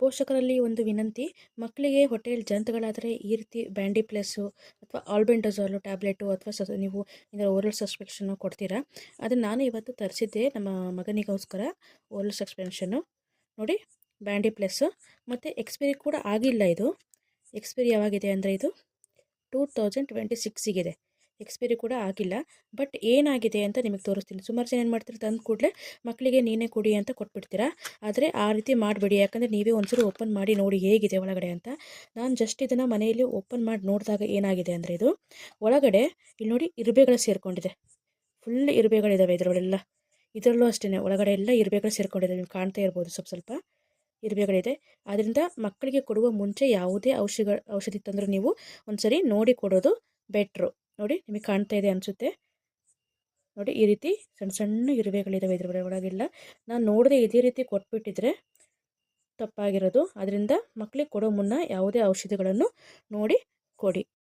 ಪೋಷಕರಲ್ಲಿ ಒಂದು ವಿನಂತಿ, ಮಕ್ಕಳಿಗೆ ಹೊಟ್ಟೆಯಲ್ಲಿ ಜಂತುಗಳಾದರೆ ಈ ರೀತಿ ಬ್ಯಾಂಡಿ ಪ್ಲಸ್ಸು ಅಥವಾ ಆಲ್ಬೆಂಡಜೋಲು ಟ್ಯಾಬ್ಲೆಟು ಅಥವಾ ನೀವು ಇದರ ಓರಲ್ ಸಸ್ಪೆನ್ಷನ್ನು ಕೊಡ್ತೀರಾ. ಅದನ್ನು ನಾನು ಇವತ್ತು ತರಿಸಿದ್ದೆ ನಮ್ಮ ಮಗನಿಗೋಸ್ಕರ ಓರಲ್ ಸಸ್ಪೆನ್ಷನ್ನು. ನೋಡಿ, ಬ್ಯಾಂಡಿ ಪ್ಲಸ್ಸು ಮತ್ತು ಎಕ್ಸ್ಪೈರಿ ಕೂಡ ಆಗಿಲ್ಲ. ಇದು ಎಕ್ಸ್ಪೈರಿ ಯಾವಾಗಿದೆ ಅಂದರೆ ಇದು 2026 ಎಕ್ಸ್ಪೈರಿ ಕೂಡ ಆಗಿಲ್ಲ. ಬಟ್ ಏನಾಗಿದೆ ಅಂತ ನಿಮಗೆ ತೋರಿಸ್ತೀನಿ. ಸುಮಾರು ಜನ ಏನು ಮಾಡ್ತೀರಾ, ತಂದು ಕೂಡಲೇ ಮಕ್ಕಳಿಗೆ ನೀನೇ ಕುಡಿ ಅಂತ ಕೊಟ್ಬಿಡ್ತೀರಾ. ಆದರೆ ಆ ರೀತಿ ಮಾಡಬೇಡಿ, ಯಾಕಂದರೆ ನೀವೇ ಒಂದ್ಸರಿ ಓಪನ್ ಮಾಡಿ ನೋಡಿ ಹೇಗಿದೆ ಒಳಗಡೆ ಅಂತ. ನಾನು ಜಸ್ಟ್ ಇದನ್ನು ಮನೆಯಲ್ಲಿ ಓಪನ್ ಮಾಡಿ ನೋಡಿದಾಗ ಏನಾಗಿದೆ ಅಂದರೆ ಇದು ಒಳಗಡೆ ಇಲ್ಲಿ ನೋಡಿ ಇರುವೆಗಳು ಸೇರಿಕೊಂಡಿದೆ. ಫುಲ್ ಇರುವೆಗಳಿದ್ದಾವೆ ಇದರೊಳಗೆಲ್ಲ. ಇದರಲ್ಲೂ ಅಷ್ಟೇ ಒಳಗಡೆ ಎಲ್ಲ ಇರುವೆಗಳು ಸೇರಿಕೊಂಡಿದೆ. ನೀವು ಕಾಣ್ತಾ ಇರ್ಬೋದು, ಸ್ವಲ್ಪ ಇರುವೆಗಳಿದೆ. ಆದ್ದರಿಂದ ಮಕ್ಕಳಿಗೆ ಕೊಡುವ ಮುಂಚೆ ಯಾವುದೇ ಔಷಧಿ ತಂದರೂ ನೀವು ಒಂದ್ಸರಿ ನೋಡಿ ಕೊಡೋದು ಬೆಟ್ರು. ನೋಡಿ, ನಿಮಗೆ ಕಾಣ್ತಾ ಇದೆ ಅನಿಸುತ್ತೆ. ನೋಡಿ, ಈ ರೀತಿ ಸಣ್ಣ ಸಣ್ಣ ಇರುವೆಗಳಿದ್ದಾವೆ ಇದ್ರ ಒಳಗೆಲ್ಲ. ನಾನು ನೋಡಿದೆ ಇದೇ ರೀತಿ ಕೊಟ್ಬಿಟ್ಟಿದ್ರೆ ತಪ್ಪಾಗಿರೋದು. ಅದರಿಂದ ಮಕ್ಕಳಿಗೆ ಕೊಡೋ ಮುನ್ನ ಯಾವುದೇ ಔಷಧಿಗಳನ್ನು ನೋಡಿ ಕೊಡಿ.